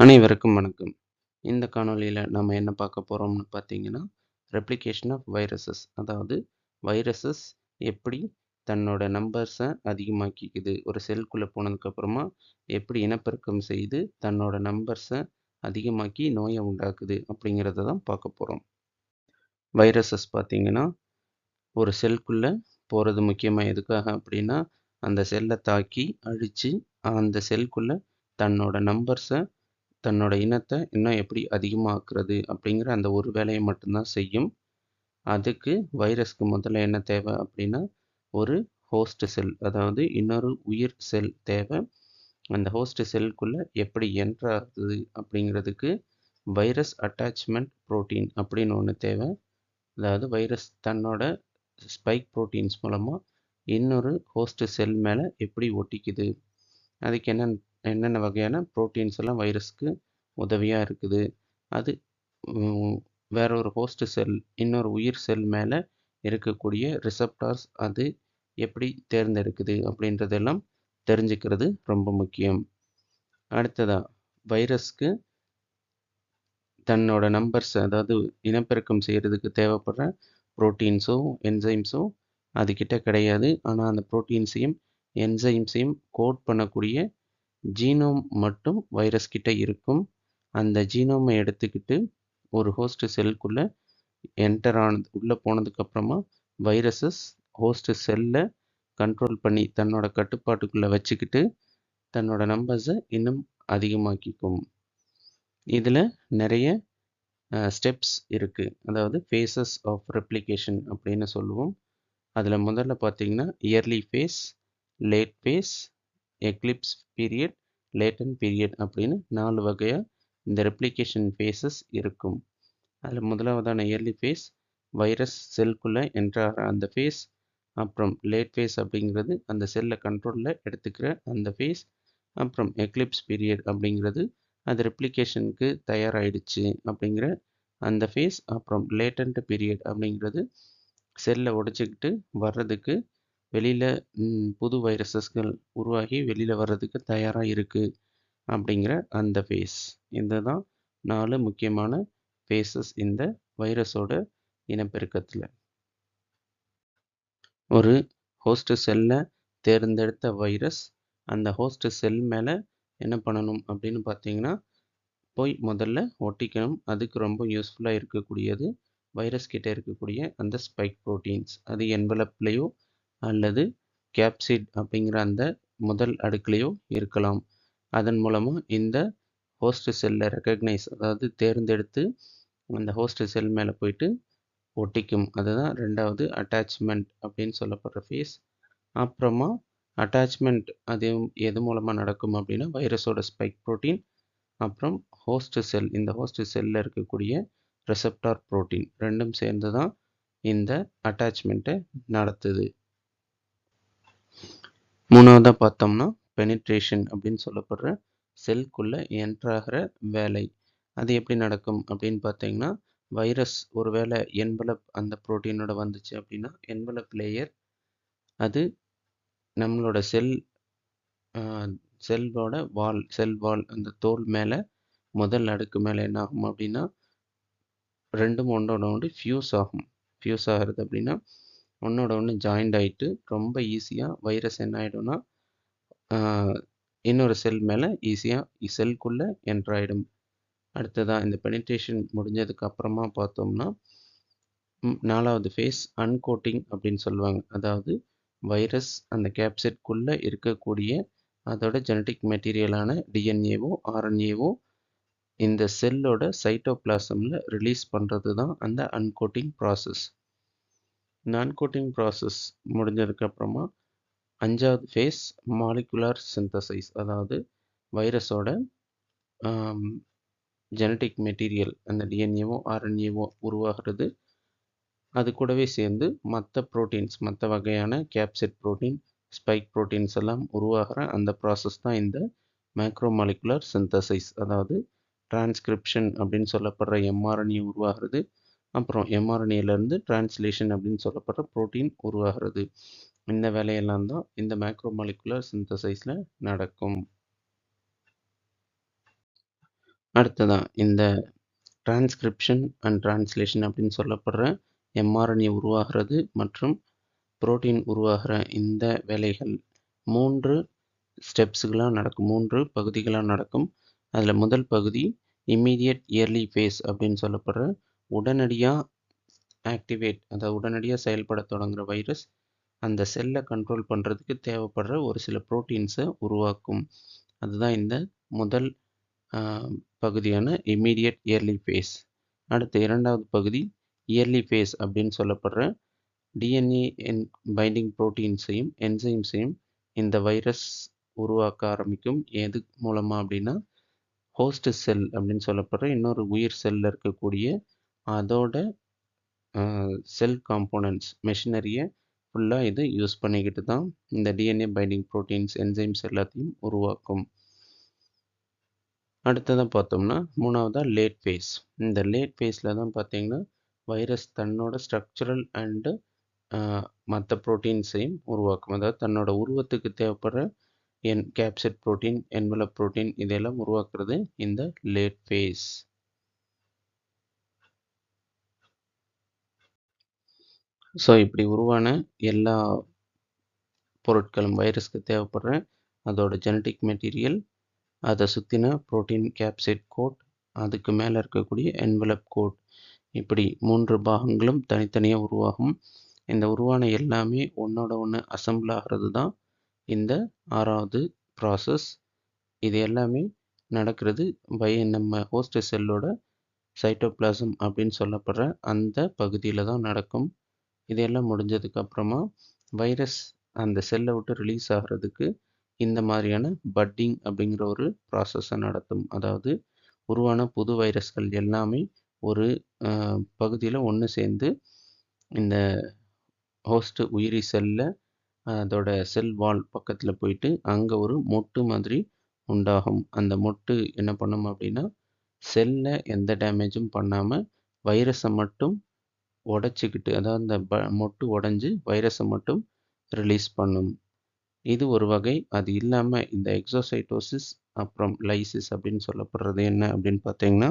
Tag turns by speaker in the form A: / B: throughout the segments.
A: அனைவருக்கும் வணக்கம். இந்த காணொளியில நம்ம என்ன பார்க்க போறோம்னு பார்த்தீங்கன்னா, ரெப்ளிகேஷன் ஆஃப் வைரஸஸ். அதாவது வைரஸஸ் எப்படி தன்னோட நம்பர்ஸ அதிகமாக்கிக்குது. ஒரு செல்குள்ள போனதுக்கப்புறமா எப்படி இனப்பெருக்கம் செய்து தன்னோட நம்பர்ஸ அதிகமாக்கி நோய உண்டாக்குது அப்படிங்கிறத தான் பார்க்க போறோம். வைரஸஸ் பார்த்தீங்கன்னா, ஒரு செல்குள்ள போறது முக்கியமா எதுக்காக அப்படின்னா, அந்த செல்ல தாக்கி அழிச்சு அந்த செல்குள்ள தன்னோட நம்பர்ஸ தன்னோட இனத்த இன்னும் எப்படி அதிகமாக்குறது அப்படிங்கிற அந்த ஒரு வேலையை மட்டும்தான் செய்யும். அதுக்கு வைரஸ்க்கு முதல்ல என்ன தேவை அப்படின்னா, ஒரு ஹோஸ்ட் செல், அதாவது இன்னொரு உயிர் செல் தேவை. அந்த ஹோஸ்ட் செல்குள்ள எப்படி என்டர் ஆகுது அப்படிங்கிறதுக்கு வைரஸ் அட்டாச்மெண்ட் புரோட்டீன் அப்படின்னு ஒன்று தேவை. அதாவது வைரஸ் தன்னோட ஸ்பைக் புரோட்டீன்ஸ் மூலமா இன்னொரு ஹோஸ்ட் செல் மேலே எப்படி ஒட்டிக்குது, அதுக்கு என்னென்ன வகையான புரோட்டீன்ஸ் எல்லாம் வைரஸ்க்கு உதவியாக இருக்குது, அது வேற ஒரு ஹோஸ்ட் செல் இன்னொரு உயிர் செல் மேலே இருக்கக்கூடிய ரிசப்டார்ஸ் அது எப்படி தேர்ந்தெடுக்குது அப்படின்றதெல்லாம் தெரிஞ்சுக்கிறது ரொம்ப முக்கியம். அடுத்ததா வைரஸ்க்கு தன்னோட நம்பர்ஸ், அதாவது இனப்பெருக்கம் செய்கிறதுக்கு தேவைப்படுற புரோட்டீன்ஸோ என்சைம்ஸோ அதுக்கிட்ட கிடையாது. ஆனால் அந்த புரோட்டீன்ஸையும் என்சைம்ஸையும் கோட் பண்ணக்கூடிய ஜீனோம் மட்டும் வைரஸ் கிட்ட இருக்கும். அந்த ஜீனோமை எடுத்துக்கிட்டு ஒரு ஹோஸ்ட் செல்குள்ள என்டர் ஆனது உள்ளே போனதுக்கப்புறமா வைரஸஸ் ஹோஸ்ட் செல்லை கண்ட்ரோல் பண்ணி தன்னோட கட்டுப்பாட்டுக்குள்ளே வச்சுக்கிட்டு தன்னோட நம்பர்ஸை இன்னும் அதிகமாக்கிக்கும். இதில் நிறைய ஸ்டெப்ஸ் இருக்குது, அதாவது ஃபேஸஸ் ஆஃப் ரெப்ளிகேஷன் அப்படின்னு சொல்லுவோம். அதில் முதல்ல பார்த்தீங்கன்னா early phase, late phase, eclipse period, latent period அப்படின்னு 4 வகையாக இந்த ரெப்ளிகேஷன் ஃபேஸஸ் இருக்கும். அதில் முதலாவதான இயர்லி ஃபேஸ் வைரஸ் செல்குள்ளே என்ட்ராகிற அந்த ஃபேஸ். அப்புறம் லேட் ஃபேஸ் அப்படிங்கிறது அந்த செல்லை கண்ட்ரோலில் எடுத்துக்கிற அந்த ஃபேஸ். அப்புறம் எக்லிப்ஸ் பீரியட் அப்படிங்கிறது அது ரெப்ளிகேஷனுக்கு தயாராகிடுச்சு அப்படிங்கிற அந்த ஃபேஸ். அப்புறம் லேட்டன்ட் பீரியட் அப்படிங்கிறது செல்லை உடைச்சிக்கிட்டு வர்றதுக்கு வெளியில் புது வைரஸஸ்கள் உருவாகி வெளியில் வர்றதுக்கு தயாராக இருக்குது அப்படிங்கிற அந்த ஃபேஸ். இதுதான் 4 முக்கியமான ஃபேஸஸ் இந்த வைரஸோட இனப்பெருக்கத்தில். ஒரு ஹோஸ்ட் செல்லை தேர்ந்தெடுத்த வைரஸ் அந்த ஹோஸ்ட் செல் மேலே என்ன பண்ணணும் அப்படின்னு பார்த்தீங்கன்னா, போய் முதல்ல ஒட்டிக்கணும். அதுக்கு ரொம்ப யூஸ்ஃபுல்லாக இருக்கக்கூடியது வைரஸ் கிட்ட இருக்கக்கூடிய அந்த ஸ்பைக் ப்ரோட்டீன்ஸ். அது என்வலப்லேயோ அல்லது கேப்சிட் அப்படிங்கிற அந்த முதல் அடுக்குலையோ இருக்கலாம். அதன் மூலமாக இந்த ஹோஸ்ட் செல்லை ரெக்கக்னைஸ், அதாவது தேர்ந்தெடுத்து அந்த ஹோஸ்ட் செல் மேலே போயிட்டு ஒட்டிக்கும். அதுதான் ரெண்டாவது அட்டாச்மெண்ட் அப்படின்னு சொல்லப்படுற ஃபேஸ். அப்புறமா அட்டாச்மெண்ட் அது எது மூலமாக நடக்கும் அப்படின்னா வைரஸோட ஸ்பைக் ப்ரோட்டீன், அப்புறம் ஹோஸ்ட் செல், இந்த ஹோஸ்ட் செல்லில் இருக்கக்கூடிய ரெசப்டார் ப்ரோட்டீன் ரெண்டும் சேர்ந்து தான் இந்த அட்டாச்மெண்ட்டை நடத்துது. மூணாவதாக பார்த்தோம்னா பெனிட்ரேஷன் அப்படின்னு சொல்லப்படுற செல்குள்ளே என்ட்ராகிற வேலை. அது எப்படி நடக்கும் அப்படின்னு பார்த்தீங்கன்னா, வைரஸ் ஒருவேளை என்வலப் அந்த ப்ரோட்டீனோட வந்துச்சு அப்படின்னா என்வலப் லேயர் அது நம்மளோட செல்லோட செல் வால் அந்த தோல் மேலே முதல் அடுக்கு மேலே என்ன ஆகும் அப்படின்னா ரெண்டும் ஒன்றோட ஒன்று ஃபியூஸ் ஆகும். ஃபியூஸ் ஆகிறது அப்படின்னா ஒன்றோட ஒன்று ஜாயிண்ட் ஆகிட்டு ரொம்ப ஈஸியாக வைரஸ் என்ன ஆகிடும்னா இன்னொரு செல் மேலே ஈஸியாக செல்குள்ளே என்ட்ராயிடும். அடுத்ததாக இந்த பெனிட்ரேஷன் முடிஞ்சதுக்கு அப்புறமா பார்த்தோம்னா நாலாவது ஃபேஸ் அன்கோட்டிங் அப்படின்னு சொல்லுவாங்க. அதாவது வைரஸ் அந்த கேப்செட்குள்ளே இருக்கக்கூடிய அதோட ஜெனட்டிக் மெட்டீரியலான டிஎன்ஏவோ ஆர்என்ஏவோ இந்த செல்லோட சைட்டோபிளாசமில் ரிலீஸ் பண்ணுறது தான் அந்த அன்கோட்டிங் ப்ராசஸ். இந்த அன்கோட்டிங் ப்ராசஸ் முடிஞ்சதுக்கப்புறமா அஞ்சாவது ஃபேஸ் மாலிகுலார் சிந்தசைஸ், அதாவது வைரஸோட ஜெனட்டிக் மெட்டீரியல் அந்த டிஎன்ஏவோ ஆர்என்ஏவோ உருவாகிறது. அது கூடவே சேர்ந்து மற்ற ப்ரோட்டீன்ஸ், மற்ற வகையான கேப்சிட் ப்ரோட்டீன், ஸ்பைக் ப்ரோட்டீன்ஸ் எல்லாம் உருவாகிற அந்த ப்ராசஸ் தான் இந்த மேக்ரோமாலிகுலர் சிந்தசைஸ். அதாவது டிரான்ஸ்கிரிப்ஷன் அப்படின்னு சொல்லப்படுற எம்ஆர்என்ஏ உருவாகிறது. அப்புறம் எம்ஆர்என்ஏலேருந்து டிரான்ஸ்லேஷன் அப்படின்னு சொல்லப்படுற ப்ரோட்டீன் உருவாகிறது. இந்த வேலையெல்லாம் தான் இந்த மேக்ரோமாலிகுலர் சிந்தசைஸில் நடக்கும். அடுத்ததான் இந்த டிரான்ஸ்கிரிப்ஷன் அண்ட் டிரான்ஸ்லேஷன் அப்படின்னு சொல்லப்படுற எம்ஆர்என்ஏ உருவாகிறது மற்றும் புரோட்டீன் உருவாகிற இந்த வேலைகள் 3 ஸ்டெப்ஸுகளாக நடக்கும், 3 பகுதிகளாக நடக்கும். அதில் முதல் பகுதி இம்மீடியட் இயர்லி ஃபேஸ் அப்படின்னு சொல்லப்படுற உடனடியாக ஆக்டிவேட், அதாவது உடனடியாக செயல்பட தொடங்குகிற வைரஸ் அந்த செல்லை கண்ட்ரோல் பண்ணுறதுக்கு தேவைப்படுற ஒரு சில ப்ரோட்டீன்ஸை உருவாக்கும். அதுதான் இந்த முதல் பகுதியான இம்மீடியட் இயர்லி ஃபேஸ். அடுத்த இரண்டாவது பகுதி இயர்லி ஃபேஸ் அப்படின்னு சொல்லப்படுற டிஎன்ஏ பைண்டிங் ப்ரோட்டீன்ஸையும் என்சைம்ஸையும் இந்த வைரஸ் உருவாக்க ஆரம்பிக்கும். எது மூலமாக அப்படின்னா ஹோஸ்ட் செல் அப்படின்னு சொல்லப்படுற இன்னொரு உயிர் செல்லில் இருக்கக்கூடிய அதோட செல் காம்போனன்ட்ஸ் மெஷினரியை ஃபுல்லாக இது யூஸ் பண்ணிக்கிட்டு தான் இந்த டிஎன்ஏ பைண்டிங் ப்ரோட்டீன்ஸ் என்சைம்ஸ் எல்லாத்தையும் உருவாக்கும். அடுத்ததாக பார்த்தோம்னா மூணாவதாக லேட் ஃபேஸ். இந்த லேட் ஃபேஸில் தான் பார்த்தீங்கன்னா வைரஸ் தன்னோட ஸ்ட்ரக்சரல் அண்டு மற்ற ப்ரோட்டீன்ஸையும் உருவாக்கும். அதாவது தன்னோட உருவத்துக்கு தேவைப்படுற கேப்சிட் ப்ரோட்டீன், என்வலப் ப்ரோட்டீன் இதெல்லாம் உருவாக்குறது இந்த லேட் ஃபேஸ். ஸோ இப்படி உருவான எல்லா பொருட்களும் வைரஸ்க்கு தேவைப்படுற அதோட ஜெனட்டிக் மெட்டீரியல், அதை சுற்றின ப்ரோட்டீன் கேப்சிட் கோட், அதுக்கு மேலே இருக்கக்கூடிய என்வலப் கோட், இப்படி 3 பாகங்களும் தனித்தனியாக உருவாகும். இந்த உருவான எல்லாமே ஒன்றோட ஒன்று அசம்பிள் ஆகிறது தான் இந்த 6வது ப்ராசஸ். இது எல்லாமே நடக்கிறது நம்ம ஹோஸ்ட் செல்லோட சைட்டோபிளாசம் அப்படின்னு சொல்லப்படுற அந்த பகுதியில் தான் நடக்கும். இதெல்லாம் முடிஞ்சதுக்கு அப்புறமா வைரஸ் அந்த செல்லை விட்டு ரிலீஸ் ஆகிறதுக்கு இந்த மாதிரியான பட்டிங் அப்படிங்கிற ஒரு ப்ராசஸை நடத்தும். அதாவது உருவான புது வைரஸ்கள் எல்லாமே ஒரு பகுதியில் ஒன்று சேர்ந்து இந்த ஹோஸ்ட் உயிரி செல்லில் அதோட செல் வால் பக்கத்தில் போயிட்டு அங்கே ஒரு மொட்டு மாதிரி உண்டாகும். அந்த மொட்டு என்ன பண்ணும் அப்படின்னா செல்லை எந்த டேமேஜும் பண்ணாமல் வைரஸை மட்டும் உடைச்சிக்கிட்டு, அதாவது அந்த மொட்டு உடஞ்சி வைரஸை மட்டும் ரிலீஸ் பண்ணும். இது ஒரு வகை. அது இல்லாமல் இந்த எக்ஸோசைட்டோசிஸ் அப்புறம் லைசிஸ் அப்படின்னு சொல்லப்படுறது என்ன அப்படின்னு பார்த்தீங்கன்னா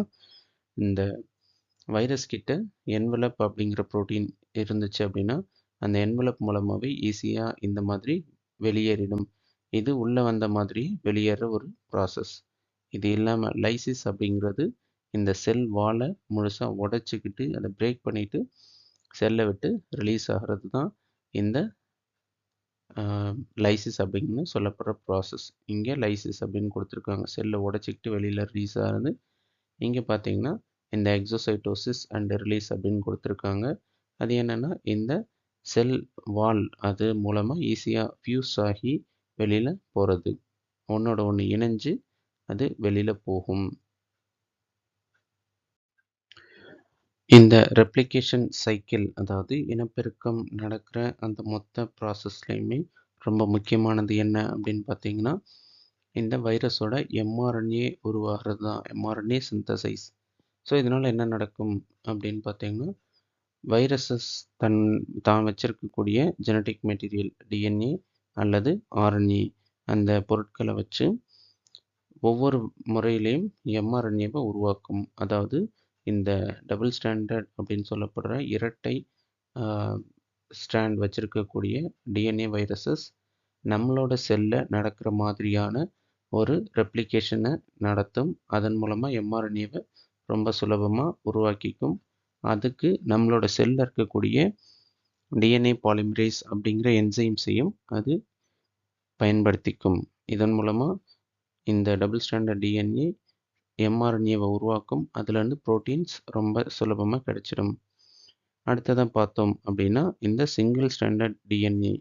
A: இந்த வைரஸ் கிட்ட என்வலப் அப்படிங்கிற ப்ரோட்டீன் இருந்துச்சு அப்படின்னா அந்த என்வலப் மூலமாகவே ஈஸியாக இந்த மாதிரி வெளியேறிடும். இது உள்ளே வந்த மாதிரி வெளியேற ஒரு ப்ராசஸ். இது இல்லாமல் லைசிஸ் அப்படிங்கிறது இந்த செல் வாலை முழுசாக உடைச்சிக்கிட்டு அதை பிரேக் பண்ணிவிட்டு செல்லை விட்டு ரிலீஸ் ஆகிறது தான் இந்த லைசிஸ் அப்படின்னு சொல்லப்படுற ப்ராசஸ். இங்கே லைசிஸ் அப்படின்னு கொடுத்துருக்காங்க, செல்லை உடைச்சிக்கிட்டு வெளியில் ரிலீஸ் ஆகிறது. இங்கே பார்த்தீங்கன்னா இந்த எக்ஸோசைட்டோசிஸ் அண்ட் ரிலீஸ் அப்படின்னு கொடுத்துருக்காங்க. அது என்னென்னா இந்த செல் வால் அது மூலமாக ஈஸியாக ஃபியூஸ் ஆகி வெளியில் போகிறது, ஒன்றோட ஒன்று இணைஞ்சு அது வெளியில் போகும். இந்த ரெப்ளிகேஷன் சைக்கிள், அதாவது இனப்பெருக்கம் நடக்கிற அந்த மொத்த ப்ராசஸ்லையுமே ரொம்ப முக்கியமானது என்ன அப்படின்னு பார்த்தீங்கன்னா இந்த வைரஸோட எம்ஆர்என்ஏ உருவாகிறது தான், எம்ஆர்என்ஏ சிந்தசைஸ். ஸோ இதனால் என்ன நடக்கும் அப்படின்னு பார்த்தீங்கன்னா வைரஸஸ் தான் வச்சிருக்கக்கூடிய ஜெனட்டிக் மெட்டீரியல் டிஎன்ஏ அல்லது ஆர்என்ஏ அந்த பொருட்களை வச்சு ஒவ்வொரு முறையிலையும் எம்ஆர்என்ஏவை உருவாக்கும். அதாவது இந்த டபுள் ஸ்டாண்டர்ட் அப்படின்னு சொல்லப்படுற இரட்டை ஸ்டாண்ட் வச்சுருக்கக்கூடிய டிஎன்ஏ வைரஸஸ் நம்மளோட செல்லில் நடக்கிற மாதிரியான ஒரு ரெப்ளிகேஷனை நடத்தும். அதன் மூலமாக எம்ஆர்என்ஏவை ரொம்ப சுலபமாக உருவாக்கிக்கும். அதுக்கு நம்மளோட செல்லில் இருக்கக்கூடிய டிஎன்ஏ பாலிமரேஸ் அப்படிங்கிற என்சைம்ஸையும் அது பயன்படுத்திக்கும். இதன் மூலமாக இந்த டபுள் ஸ்டாண்டர்ட் டிஎன்ஏ எம்ஆர்என்ஏவை உருவாக்கும். அதுலேருந்து ப்ரோட்டீன்ஸ் ரொம்ப சுலபமாக கிடைச்சிடும். அடுத்ததாக பார்த்தோம் அப்படின்னா இந்த சிங்கிள் ஸ்டாண்டர்ட் டிஎன்ஏ,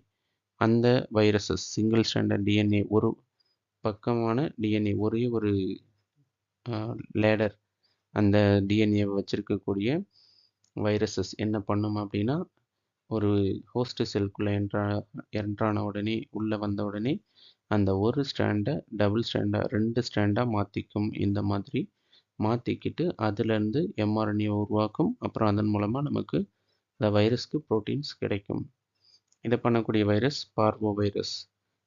A: அந்த வைரஸஸ் சிங்கிள் ஸ்டாண்டர்ட் டிஎன்ஏ ஒரு பக்கமான டிஎன்ஏ ஒரே ஒரு லேடர் அந்த டிஎன்ஏவை வச்சுருக்கக்கூடிய வைரஸஸ் என்ன பண்ணும் அப்படின்னா ஒரு ஹோஸ்ட் செல்குள்ளே என்ட்ரான உடனே உள்ளே வந்த உடனே அந்த ஒரு ஸ்டாண்டை டபுள் ஸ்டாண்டாக 2 ஸ்டாண்டாக மாற்றிக்கும். இந்த மாதிரி மாற்றிக்கிட்டு அதுலேருந்து எம்ஆர்என்ஏ உருவாக்கும். அப்புறம் அதன் மூலமாக நமக்கு இந்த வைரஸ்க்கு ப்ரோட்டீன்ஸ் கிடைக்கும். இதை பண்ணக்கூடிய வைரஸ் பார்வோ வைரஸ்.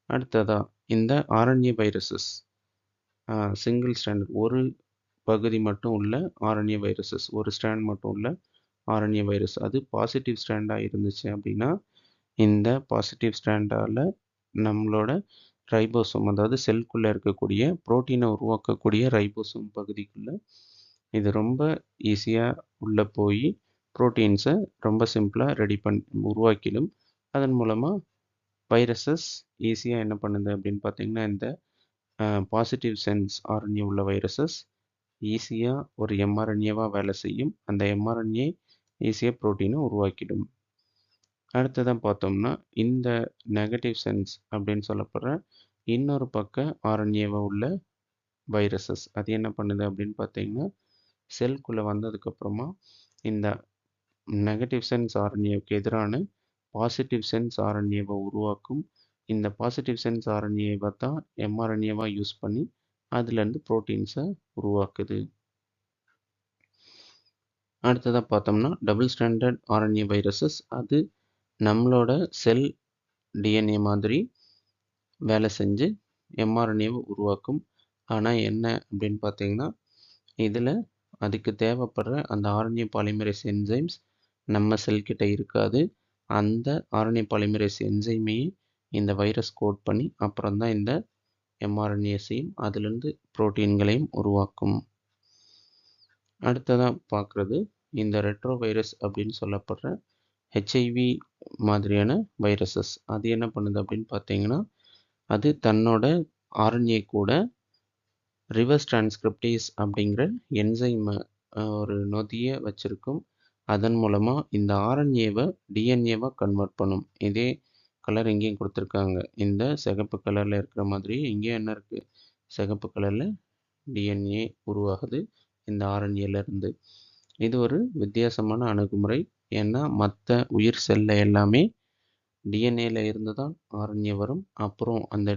A: அடுத்ததாக இந்த ஆர்என்ஏ வைரஸஸ் சிங்கிள் ஸ்டாண்டர்ட் ஒரு பகுதி மட்டும் உள்ள ஆர்என்ஏ வைரஸஸ், ஒரு ஸ்ட்ராண்ட் மட்டும் உள்ள ஆர்என்ஏ வைரஸ், அது பாசிட்டிவ் ஸ்ட்ராண்டாக இருந்துச்சு அப்படின்னா இந்த பாசிட்டிவ் ஸ்ட்ராண்டால் நம்மளோட ரைபோசோம், அதாவது செல்குள்ளே இருக்கக்கூடிய புரோட்டீனை உருவாக்கக்கூடிய ரைபோசோம் பகுதிக்குள்ளே இது ரொம்ப ஈஸியாக உள்ளே போய் ப்ரோட்டீன்ஸை ரொம்ப சிம்பிளாக உருவாக்கிடும். அதன் மூலமாக வைரஸஸ் ஈஸியாக என்ன பண்ணுது அப்படின்னு பார்த்தீங்கன்னா, இந்த பாசிட்டிவ் சென்ஸ் ஆர்என்ஏ உள்ள வைரஸஸ் ஈஸியாக ஒரு எம்ஆர்என்ஏவாக வேலை செய்யும். அந்த எம்ஆர்என்ஏ ஈஸியாக ப்ரோட்டீனை உருவாக்கிடும். அடுத்ததாக பார்த்தோம்னா, இந்த நெகட்டிவ் சென்ஸ் அப்படின்னு சொல்லப்படுற இன்னொரு பக்க ஆர்என்ஏவை உள்ள வைரஸஸ் அது என்ன பண்ணுது அப்படின்னு பார்த்தீங்கன்னா, செல்குள்ளே வந்ததுக்கப்புறமா இந்த நெகட்டிவ் சென்ஸ் ஆர்என்ஏவுக்கு எதிரான பாசிட்டிவ் சென்ஸ் ஆர்என்ஏவை உருவாக்கும். இந்த பாசிட்டிவ் சென்ஸ் ஆர்என்ஏவை தான் எம்ஆர்என்ஏவாக யூஸ் பண்ணி அதுலேருந்து ப்ரோட்டீன்ஸை உருவாக்குது. அடுத்ததாக பார்த்தோம்னா, டபுள் ஸ்டாண்டர்ட் ஆர்என்ஏ வைரஸஸ் அது நம்மளோட செல் டிஎன்ஏ மாதிரி வேலை செஞ்சு எம்ஆர்என்ஏவை உருவாக்கும். ஆனால் என்ன அப்படின்னு பார்த்தீங்கன்னா, இதில் அதுக்கு தேவைப்படுற அந்த ஆர்என்ஏ பாலிமரேஸ் என்சைம்ஸ் நம்ம செல்கிட்ட இருக்காது. அந்த ஆர்என்ஏ பாலிமரேஸ் என்சைமையே இந்த வைரஸ் கோட் பண்ணி அப்புறம் தான் இந்த எம்ஆர்என்ஏஸையும் அதிலிருந்து புரோட்டீன்களையும் உருவாக்கும். அடுத்ததாக பார்க்குறது இந்த ரெட்ரோ வைரஸ் அப்படின்னு சொல்லப்படுற ஹெச்ஐவி மாதிரியான வைரஸஸ். அது என்ன பண்ணுது அப்படின்னு பார்த்தீங்கன்னா, அது தன்னோட ஆர்என்ஏ கூட ரிவர்ஸ் டிரான்ஸ்கிரிப்டேஸ் அப்படிங்கிற என்சைமை ஒரு நொதியை வச்சுருக்கும். அதன் மூலமாக இந்த ஆர்என்ஏவை டிஎன்ஏவாக கன்வெர்ட் பண்ணும். இதே கலர் இங்கேயும் கொடுத்துருக்காங்க. இந்த சிகப்பு கலரில் இருக்கிற மாதிரி இங்கேயும் என்ன இருக்குது, சிகப்பு கலரில் டிஎன்ஏ உருவாகுது இந்த ஆர்என்ஏலேருந்து. இது ஒரு வித்தியாசமான அணுகுமுறை. ஏன்னா மற்ற உயிர் செல்ல எல்லாமே டிஎன்ஏல இருந்து தான் ஆர்என்ஏ வரும். அப்புறம் அந்த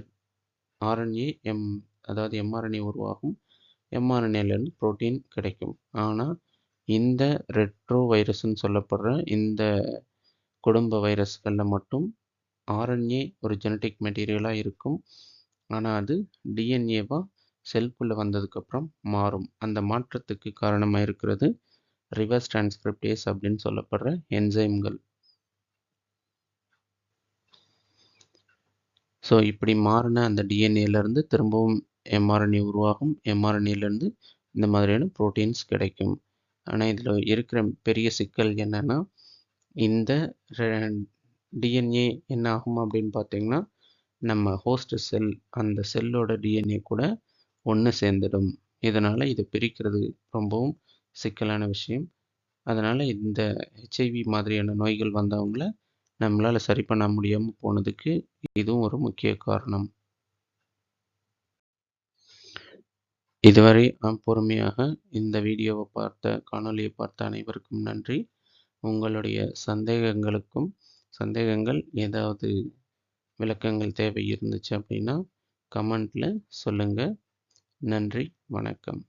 A: ஆர்என்ஏ அதாவது எம்ஆர்என்ஏ உருவாகும். எம்ஆர்என்ஏலேருந்து புரோட்டீன் கிடைக்கும். ஆனால் இந்த ரெட்ரோ வைரஸ்ன்னு சொல்லப்படுற இந்த குடும்ப வைரஸ்களில் மட்டும் ஆர்என்ஏ ஒரு ஜெனட்டிக் மெட்டீரியலாக இருக்கும். ஆனால் அது டிஎன்ஏவாக செல்குள்ளே வந்ததுக்கப்புறம் மாறும். அந்த மாற்றத்துக்கு காரணமாக இருக்கிறது ரிவர்ஸ் டிரான்ஸ்கிரிப்டேஸ் அப்படின்னு சொல்லப்படுற என்சைம்கள். ஸோ இப்படி மாறின அந்த டிஎன்ஏலேருந்து திரும்பவும் எம்ஆர்என்ஏ உருவாகும். எம்ஆர்என்ஏலேருந்து இந்த மாதிரியான ப்ரோட்டீன்ஸ் கிடைக்கும். ஆனால் இதில் இருக்கிற பெரிய சிக்கல் என்னென்னா, இந்த டிஎன்ஏ என்ன ஆகும் அப்படின்னு பார்த்தீங்கன்னா, நம்ம ஹோஸ்ட் செல் அந்த செல்லோட டிஎன்ஏ கூட ஒன்று சேர்ந்துடும். இதனால் இதை பிரிக்கிறது ரொம்பவும் சிக்கலான விஷயம். அதனால் இந்த ஹெச்ஐவி மாதிரியான நோய்கள் வந்தவங்கள நம்மளால் சரி பண்ண முடியாமல் போனதுக்கு இதுவும் ஒரு முக்கிய காரணம். இதுவரை பொறுமையாக இந்த வீடியோவை காணொலியை பார்த்த அனைவருக்கும் நன்றி. உங்களுடைய சந்தேகங்கள் ஏதாவது விளக்கங்கள் தேவை இருந்துச்சு அப்படின்னா கமெண்ட்டில் சொல்லுங்கள். நன்றி, வணக்கம்.